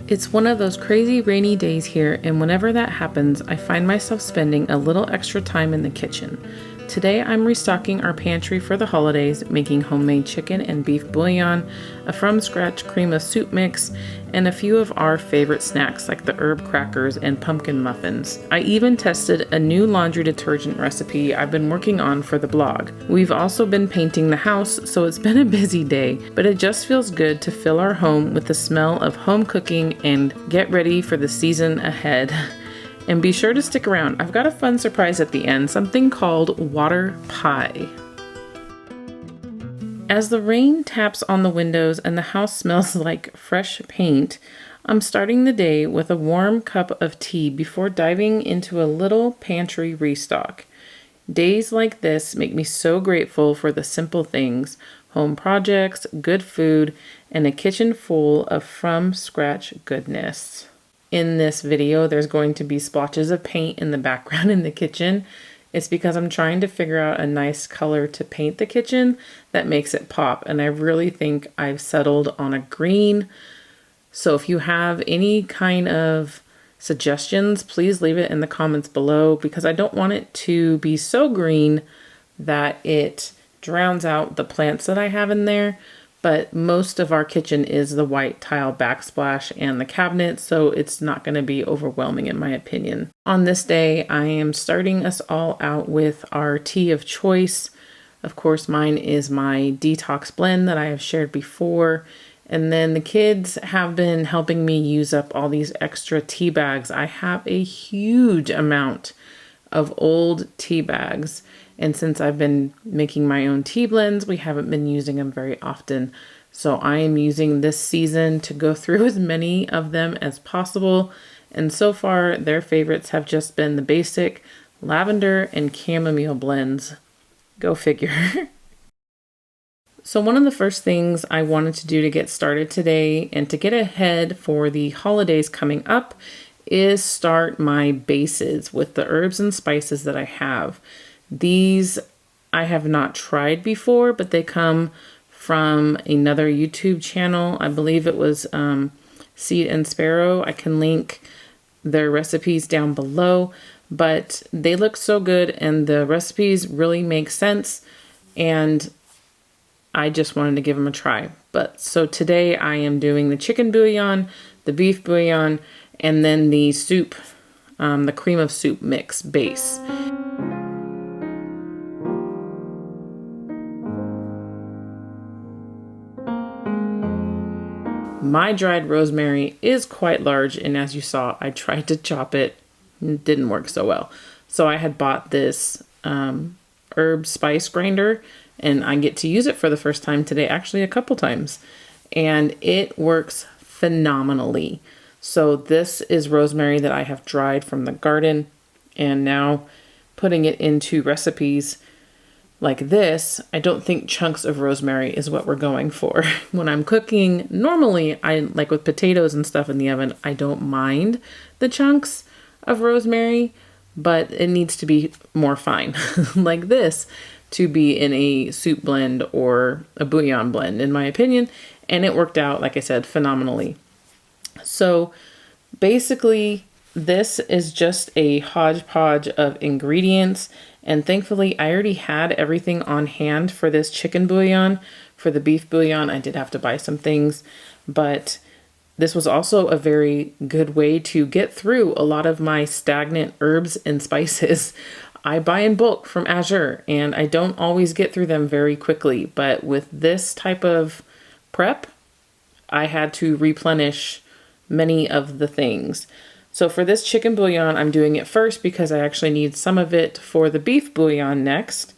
It's one of those crazy rainy days here, and whenever that happens, I find myself spending a little extra time in the kitchen. Today I'm restocking our pantry for the holidays, making homemade chicken and beef bouillon, a from-scratch cream of soup mix, and a few of our favorite snacks like the herb crackers and pumpkin muffins. I even tested a new laundry detergent recipe I've been working on for the blog. We've also been painting the house, so it's been a busy day, but it just feels good to fill our home with the smell of home cooking and get ready for the season ahead. And be sure to stick around. I've got a fun surprise at the end, something called water pie. As the rain taps on the windows and the house smells like fresh paint, I'm starting the day with a warm cup of tea before diving into a little pantry restock. Days like this make me so grateful for the simple things, home projects, good food, and a kitchen full of from-scratch goodness. In this video, there's going to be splotches of paint in the background in the kitchen. It's because I'm trying to figure out a nice color to paint the kitchen that makes it pop. And I really think I've settled on a green. So if you have any kind of suggestions, please leave it in the comments below, because I don't want it to be so green that it drowns out the plants that I have in there. But most of our kitchen is the white tile backsplash and the cabinet, so it's not going to be overwhelming in my opinion. On this day, I am starting us all out with our tea of choice. Of course, mine is my detox blend that I have shared before. And then the kids have been helping me use up all these extra tea bags. I have a huge amount of old tea bags. And since I've been making my own tea blends, we haven't been using them very often. So I am using this season to go through as many of them as possible. And so far, their favorites have just been the basic lavender and chamomile blends. Go figure. So one of the first things I wanted to do to get started today and to get ahead for the holidays coming up is start my bases with the herbs and spices that I have. These I have not tried before, but they come from another YouTube channel. I believe it was Seed and Sparrow. I can link their recipes down below, but they look so good and the recipes really make sense, and I just wanted to give them a try. But so today I am doing the chicken bouillon, the beef bouillon, and then the soup, the cream of soup mix base. My dried rosemary is quite large, and as you saw, I tried to chop it. It didn't work so well. So I had bought this herb spice grinder, and I get to use it for the first time today, actually a couple times, and it works phenomenally. So this is rosemary that I have dried from the garden, and now putting it into recipes like this, I don't think chunks of rosemary is what we're going for. When I'm cooking, normally, like with potatoes and stuff in the oven, I don't mind the chunks of rosemary, but it needs to be more fine, like this, to be in a soup blend or a bouillon blend, in my opinion. And it worked out, like I said, phenomenally. So basically, this is just a hodgepodge of ingredients. And thankfully, I already had everything on hand for this chicken bouillon. For the beef bouillon, I did have to buy some things, but this was also a very good way to get through a lot of my stagnant herbs and spices. I buy in bulk from Azure, and I don't always get through them very quickly, but with this type of prep, I had to replenish many of the things. So for this chicken bouillon, I'm doing it first because I actually need some of it for the beef bouillon next.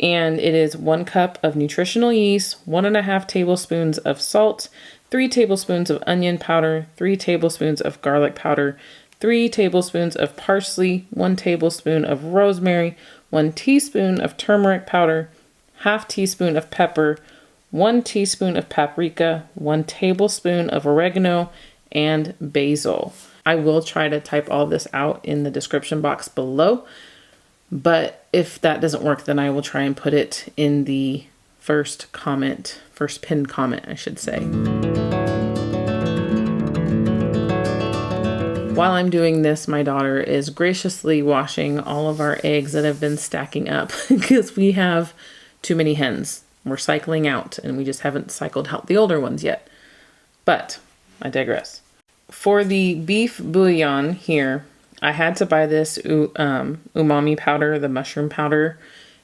And it is 1 cup of nutritional yeast, 1.5 tablespoons of salt, 3 tablespoons of onion powder, 3 tablespoons of garlic powder, 3 tablespoons of parsley, 1 tablespoon of rosemary, 1 teaspoon of turmeric powder, ½ teaspoon of pepper, 1 teaspoon of paprika, 1 tablespoon of oregano, and basil. I will try to type all this out in the description box below, but if that doesn't work, then I will try and put it in the first pinned comment, I should say. While I'm doing this, my daughter is graciously washing all of our eggs that have been stacking up because we have too many hens. We're cycling out and we just haven't cycled out the older ones yet. But I digress. For the beef bouillon here, I had to buy this umami powder, the mushroom powder.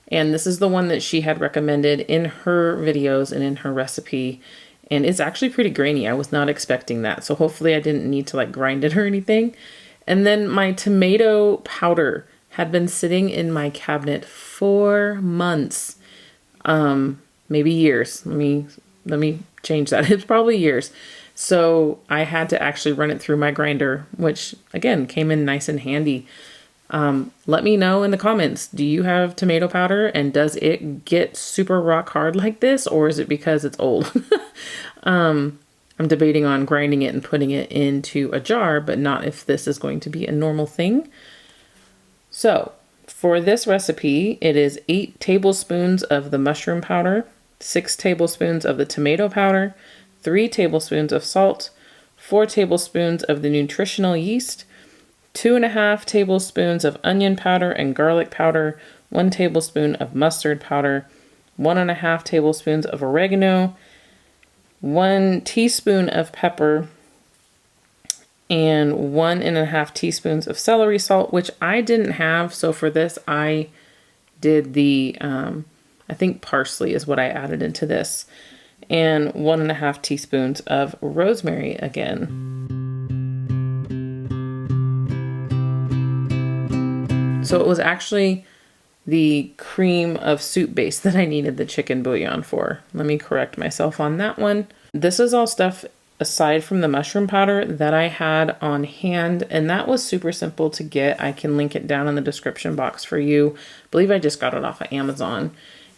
And this is the one that she had recommended in her videos and in her recipe. And it's actually pretty grainy. I was not expecting that. So hopefully I didn't need to like grind it or anything. And then my tomato powder had been sitting in my cabinet for months. Maybe years. Let me change that. It's probably years. So I had to actually run it through my grinder, which again came in nice and handy. Let me know in the comments, do you have tomato powder and does it get super rock hard like this, or is it because it's old? I'm debating on grinding it and putting it into a jar, but not if this is going to be a normal thing. So for this recipe, it is 8 tablespoons of the mushroom powder, 6 tablespoons of the tomato powder, 3 tablespoons of salt, 4 tablespoons of the nutritional yeast, 2.5 tablespoons of onion powder and garlic powder, 1 tablespoon of mustard powder, 1.5 tablespoons of oregano, 1 teaspoon of pepper, and 1.5 teaspoons of celery salt, which I didn't have. So for this, I did the, I think parsley is what I added into this, and 1.5 teaspoons of rosemary again. So it was actually the cream of soup base that I needed the chicken bouillon for. Let me correct myself on that one. This is all stuff aside from the mushroom powder that I had on hand, and that was super simple to get. I can link it down in the description box for you. I believe I just got it off of Amazon.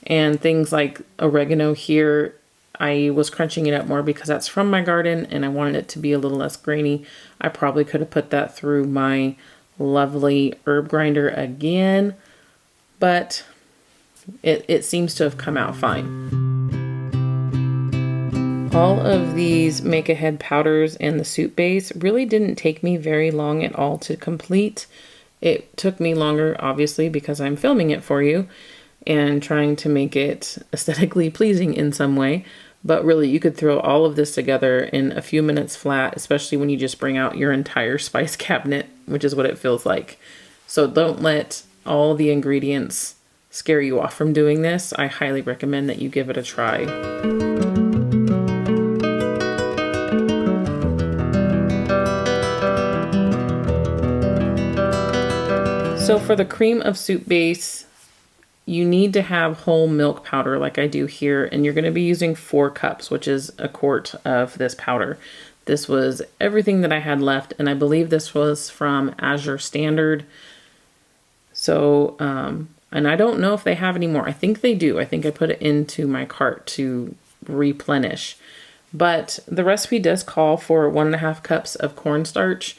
And things like oregano here, I was crunching it up more because that's from my garden and I wanted it to be a little less grainy. I probably could have put that through my lovely herb grinder again, but it seems to have come out fine. All of these make ahead powders and the soup base really didn't take me very long at all to complete. It took me longer, obviously, because I'm filming it for you and trying to make it aesthetically pleasing in some way. But really, you could throw all of this together in a few minutes flat, especially when you just bring out your entire spice cabinet, which is what it feels like. So don't let all the ingredients scare you off from doing this. I highly recommend that you give it a try. So for the cream of soup base, you need to have whole milk powder like I do here, and you're going to be using 4 cups, which is a quart of this powder. This was everything that I had left, and I believe this was from Azure Standard. So, and I don't know if they have any more. I think they do. I think I put it into my cart to replenish. But the recipe does call for 1.5 cups of cornstarch.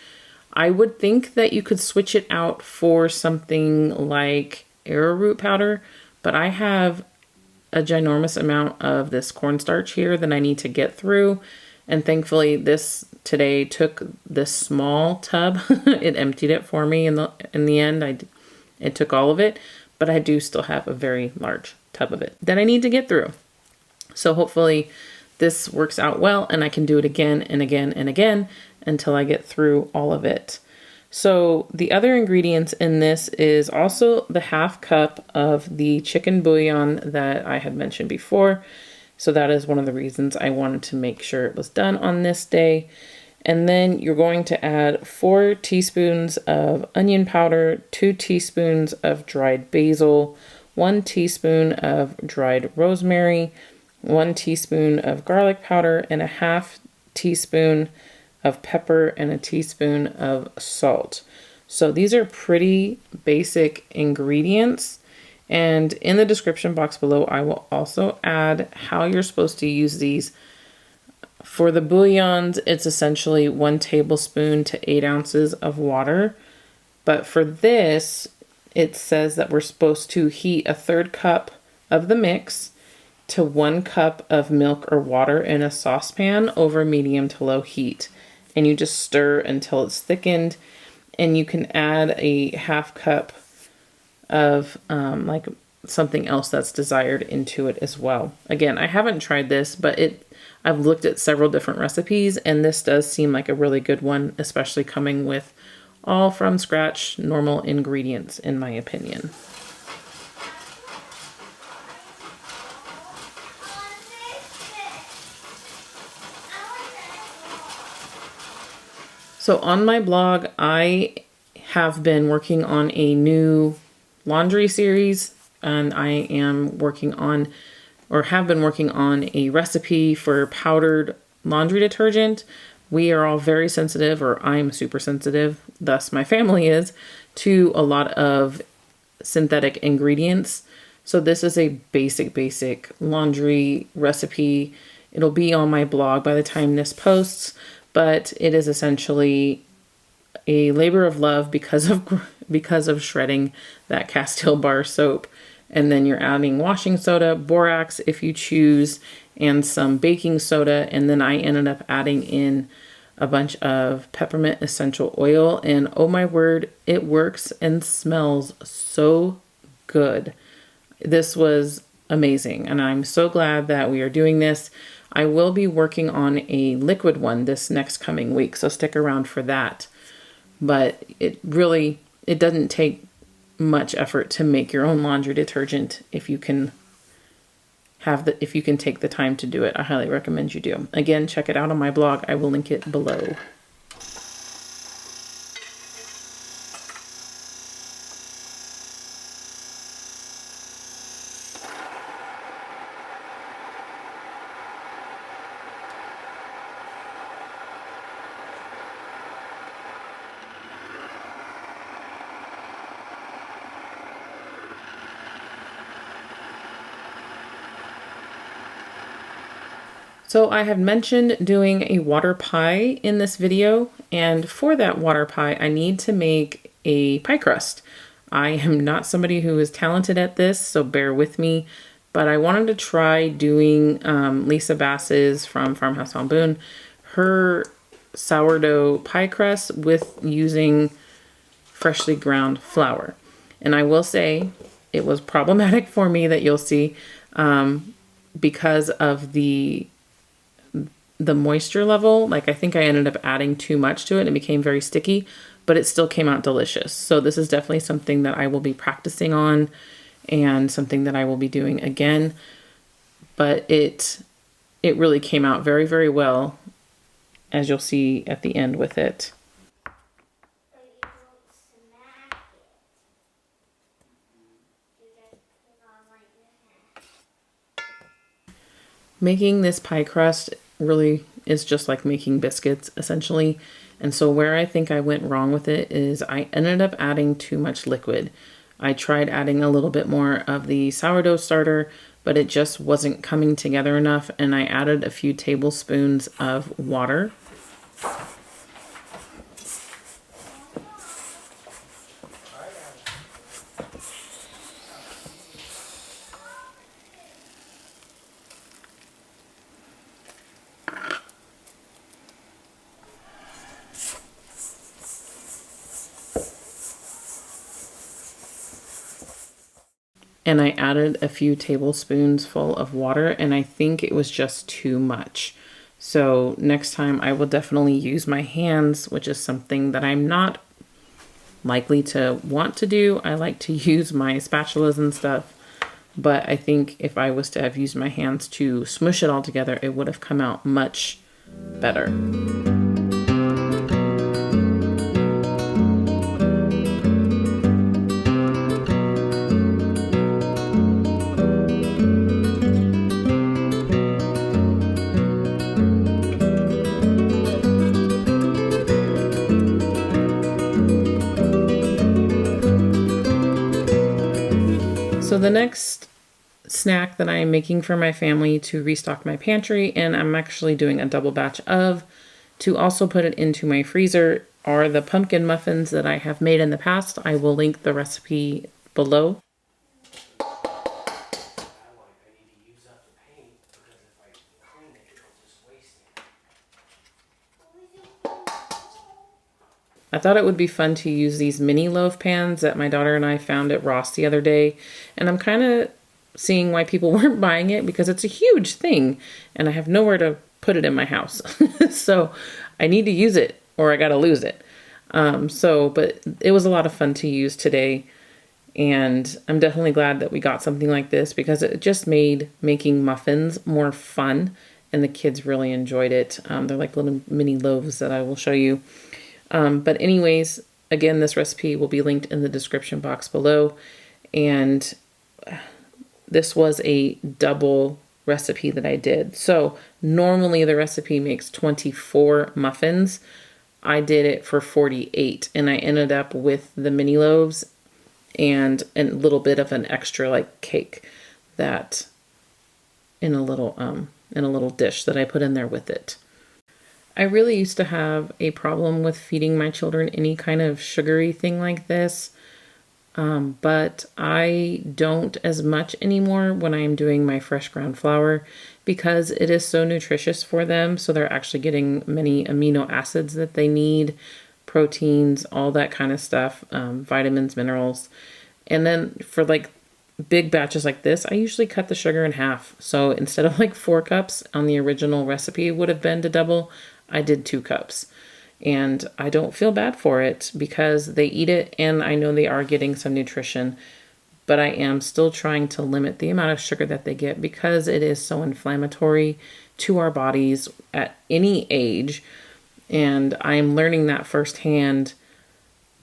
I would think that you could switch it out for something like arrowroot powder, but I have a ginormous amount of this cornstarch here that I need to get through, and thankfully this today took this small tub. It emptied it for me in the end. It took all of it, but I do still have a very large tub of it that I need to get through. So hopefully this works out well and I can do it again and again and again until I get through all of it. So the other ingredients in this is also the 1/2 cup of the chicken bouillon that I had mentioned before. So that is one of the reasons I wanted to make sure it was done on this day. And then you're going to add 4 teaspoons of onion powder, 2 teaspoons of dried basil, 1 teaspoon of dried rosemary, 1 teaspoon of garlic powder, and 1/2 teaspoon of pepper, and 1 teaspoon of salt. So these are pretty basic ingredients. And in the description box below, I will also add how you're supposed to use these. For the bouillons, it's essentially 1 tablespoon to 8 ounces of water. But for this, it says that we're supposed to heat 1/3 cup of the mix to 1 cup of milk or water in a saucepan over medium to low heat. and you just stir until it's thickened. And you can add a half cup of like something else that's desired into it as well. Again, I haven't tried this, but I've looked at several different recipes, and this does seem like a really good one, especially coming with all from scratch normal ingredients, in my opinion. So on my blog, I have been working on a new laundry series, and I am working on, or have been working on, a recipe for powdered laundry detergent. We are all very sensitive, or I'm super sensitive, thus my family is, to a lot of synthetic ingredients. So this is a basic laundry recipe. It'll be on my blog by the time this posts, but it is essentially a labor of love because of shredding that Castile bar soap. And then you're adding washing soda, borax if you choose, and some baking soda. And then I ended up adding in a bunch of peppermint essential oil. And oh my word, it works and smells so good. This was amazing. And I'm so glad that we are doing this. I will be working on a liquid one this next coming week, so stick around for that. But it doesn't take much effort to make your own laundry detergent if you can take the time to do it. I highly recommend you do. Again, check it out on my blog. I will link it below. So I have mentioned doing a water pie in this video, and for that water pie, I need to make a pie crust. I am not somebody who is talented at this, so bear with me, but I wanted to try doing Lisa Bass's from Farmhouse on Boone, her sourdough pie crust with using freshly ground flour. And I will say it was problematic for me, that you'll see, because of the moisture level. Like, I think I ended up adding too much to it and it became very sticky, but it still came out delicious. So this is definitely something that I will be practicing on and something that I will be doing again. But it really came out very, very well, as you'll see at the end with it. Making this pie crust really is just like making biscuits, essentially. And so where I think I went wrong with it is I ended up adding too much liquid. I tried adding a little bit more of the sourdough starter, but it just wasn't coming together enough, and I added a few tablespoons of water. And I added a few tablespoons full of water, and I think it was just too much. So next time I will definitely use my hands, which is something that I'm not likely to want to do. I like to use my spatulas and stuff, but I think if I was to have used my hands to smush it all together, it would have come out much better. So the next snack that I am making for my family to restock my pantry, and I'm actually doing a double batch of, to also put it into my freezer, are the pumpkin muffins that I have made in the past. I will link the recipe below. I thought it would be fun to use these mini loaf pans that my daughter and I found at Ross the other day. And I'm kind of seeing why people weren't buying it, because it's a huge thing and I have nowhere to put it in my house. So I need to use it or I got to lose it. But it was a lot of fun to use today. And I'm definitely glad that we got something like this, because it just made making muffins more fun and the kids really enjoyed it. They're like little mini loaves that I will show you. But anyways, again, this recipe will be linked in the description box below. And this was a double recipe that I did. So normally the recipe makes 24 muffins. I did it for 48, and I ended up with the mini loaves and a little bit of an extra like cake that in a little dish that I put in there with it. I really used to have a problem with feeding my children any kind of sugary thing like this. But I don't as much anymore when I am doing my fresh ground flour, because it is so nutritious for them. So they're actually getting many amino acids that they need, proteins, all that kind of stuff, vitamins, minerals. And then for like big batches like this, I usually cut the sugar in half. So instead of like 4 cups on the original recipe would have been to double, I did 2 cups. And I don't feel bad for it because they eat it and I know they are getting some nutrition, but I am still trying to limit the amount of sugar that they get because it is so inflammatory to our bodies at any age. And I am learning that firsthand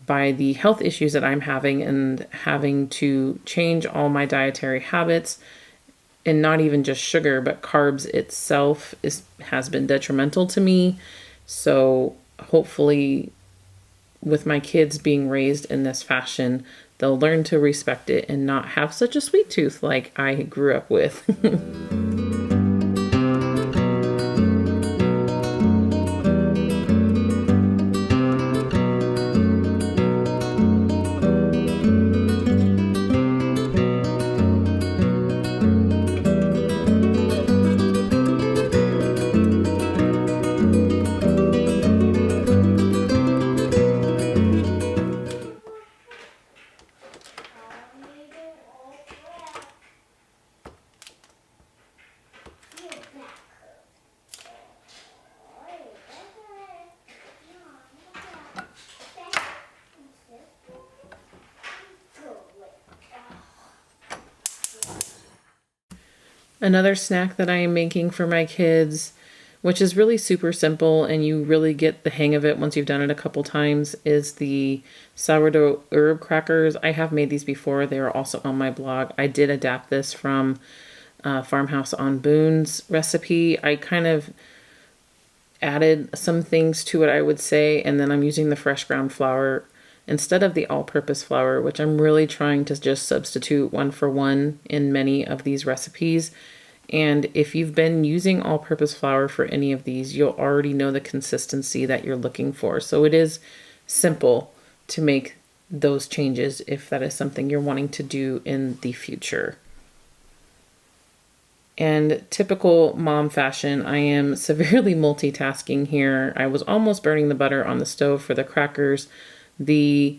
by the health issues that I'm having and having to change all my dietary habits, and not even just sugar, but carbs itself has been detrimental to me. So hopefully with my kids being raised in this fashion, they'll learn to respect it and not have such a sweet tooth like I grew up with. Another snack that I am making for my kids, which is really super simple and you really get the hang of it once you've done it a couple times, is the sourdough herb crackers. I have made these before. They are also on my blog. I did adapt this from Farmhouse on Boone's recipe. I kind of added some things to it, I would say, and then I'm using the fresh ground flour instead of the all-purpose flour, which I'm really trying to just substitute 1-for-1 in many of these recipes. And if you've been using all-purpose flour for any of these, you'll already know the consistency that you're looking for. So it is simple to make those changes if that is something you're wanting to do in the future. And typical mom fashion, I am severely multitasking here. I was almost burning the butter on the stove for the crackers. The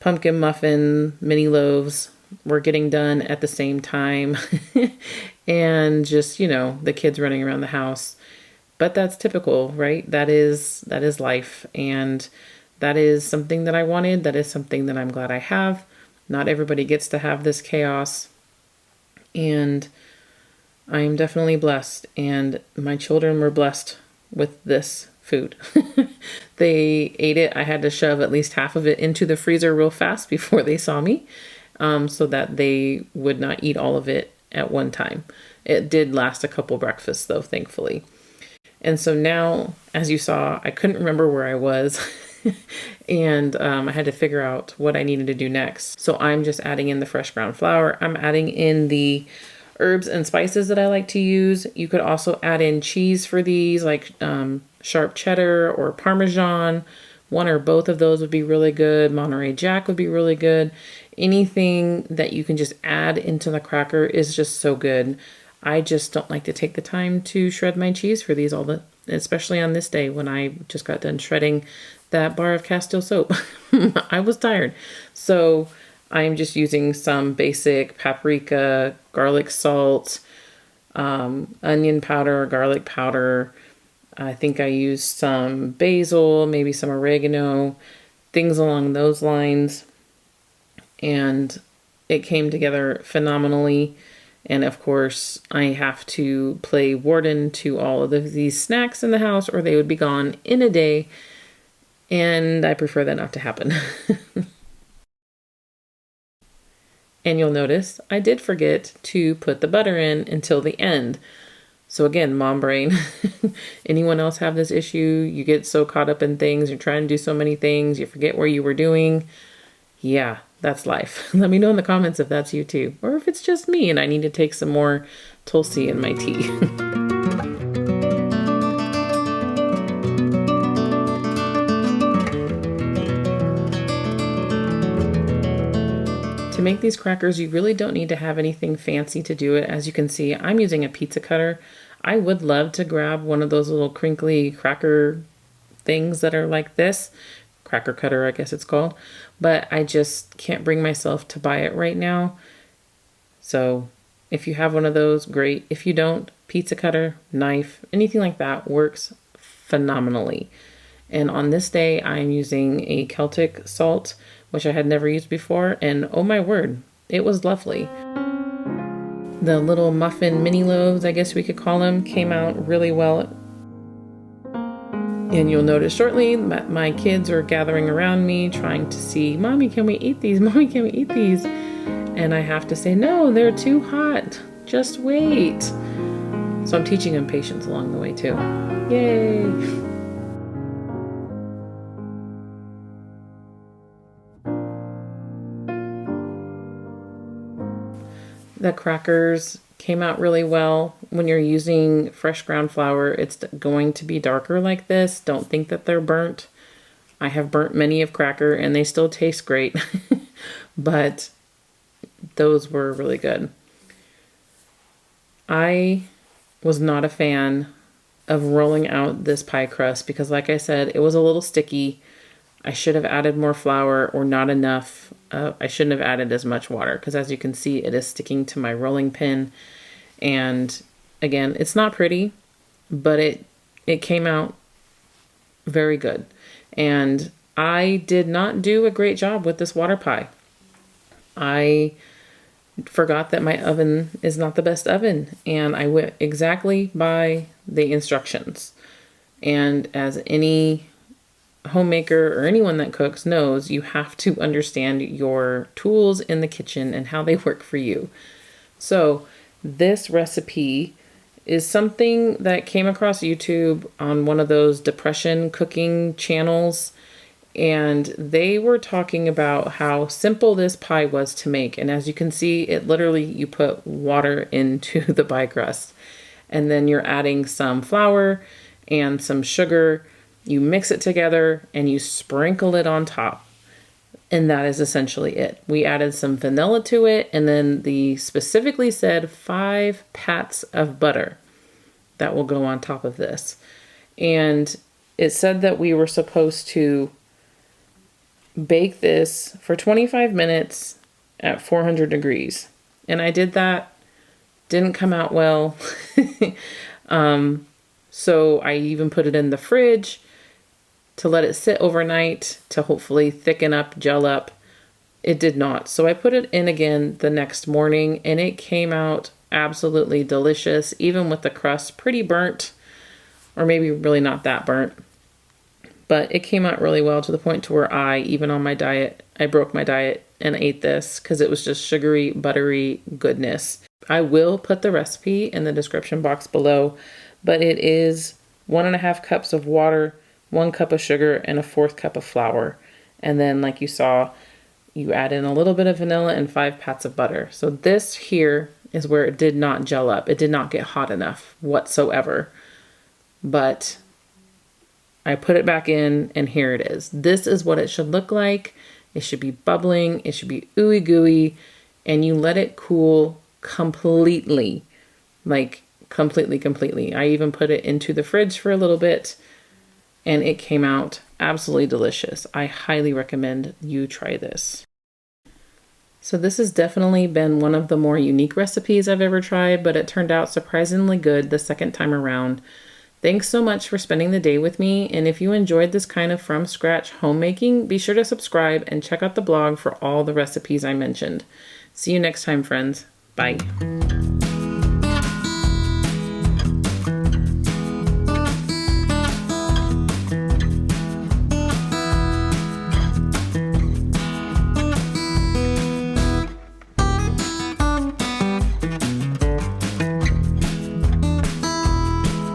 pumpkin muffin mini loaves were getting done at the same time. And just, the kids running around the house. But that's typical, right? That is life. And that is something that I wanted. That is something that I'm glad I have. Not everybody gets to have this chaos. And I am definitely blessed. And my children were blessed with this food. They ate it. I had to shove at least half of it into the freezer real fast before they saw me, so that they would not eat all of it at one time. It did last a couple breakfasts though, thankfully. And so now, as you saw, I couldn't remember where I was and I had to figure out what I needed to do next. So I'm just adding in the fresh ground flour. I'm adding in the herbs and spices that I like to use. You could also add in cheese for these, like sharp cheddar or Parmesan. One or both of those would be really good. Monterey Jack would be really good. Anything that you can just add into the cracker is just so good. I just don't like to take the time to shred my cheese for these especially on this day when I just got done shredding that bar of Castile soap. I was tired. So I'm just using some basic paprika, garlic salt, onion powder, garlic powder. I think I used some basil, maybe some oregano, things along those lines. And it came together phenomenally. And of course, I have to play warden to all of these snacks in the house, or they would be gone in a day. And I prefer that not to happen. And you'll notice I did forget to put the butter in until the end. So again, mom brain. Anyone else have this issue? You get so caught up in things, you're trying to do so many things, you forget where you were doing. Yeah, that's life. Let me know in the comments if that's you too, or if it's just me and I need to take some more Tulsi in my tea. To make these crackers, you really don't need to have anything fancy to do it. As you can see, I'm using a pizza cutter. I would love to grab one of those little crinkly cracker things that are like this. Cracker cutter, I guess it's called. But I just can't bring myself to buy it right now. So if you have one of those, great. If you don't, pizza cutter, knife, anything like that works phenomenally. And on this day, I'm using a Celtic salt, which I had never used before, and oh my word, it was lovely. The little muffin mini loaves, I guess we could call them, came out really well. And you'll notice shortly that my kids are gathering around me trying to see, Mommy, can we eat these? Mommy, can we eat these? And I have to say, no, they're too hot. Just wait. So I'm teaching them patience along the way too. Yay! The crackers came out really well. When you're using fresh ground flour, it's going to be darker like this. Don't think that they're burnt. I have burnt many of cracker and they still taste great, but those were really good. I was not a fan of rolling out this pie crust because, like I said, it was a little sticky. I should have added more flour or not enough. I shouldn't have added as much water because, as you can see, it is sticking to my rolling pin. And again, it's not pretty, but it came out very good. And I did not do a great job with this water pie. I forgot that my oven is not the best oven, and I went exactly by the instructions. And as any homemaker or anyone that cooks knows, you have to understand your tools in the kitchen and how they work for you. So this recipe is something that came across YouTube on one of those depression cooking channels, and they were talking about how simple this pie was to make. And as you can see, it literally, you put water into the pie crust, and then you're adding some flour and some sugar. You mix it together and you sprinkle it on top. And that is essentially it. We added some vanilla to it, and then the specifically said 5 pats of butter that will go on top of this. And it said that we were supposed to bake this for 25 minutes at 400 degrees. And I did that. Didn't come out well. So I even put it in the fridge to let it sit overnight to hopefully thicken up, gel up. It did not. So I put it in again the next morning, and it came out absolutely delicious, even with the crust pretty burnt, or maybe really not that burnt. But it came out really well, to the point to where even on my diet, I broke my diet and ate this because it was just sugary, buttery goodness. I will put the recipe in the description box below, but it is 1.5 cups of water, 1 cup of sugar, and 1/4 cup of flour. And then, like you saw, you add in a little bit of vanilla and 5 pats of butter. So this here is where it did not gel up. It did not get hot enough whatsoever. But I put it back in, and here it is. This is what it should look like. It should be bubbling. It should be ooey gooey. And you let it cool completely. Like completely. I even put it into the fridge for a little bit. and it came out absolutely delicious. I highly recommend you try this. So this has definitely been one of the more unique recipes I've ever tried, but it turned out surprisingly good the second time around. Thanks so much for spending the day with me, and if you enjoyed this kind of from scratch homemaking, be sure to subscribe and check out the blog for all the recipes I mentioned. See you next time, friends. Bye.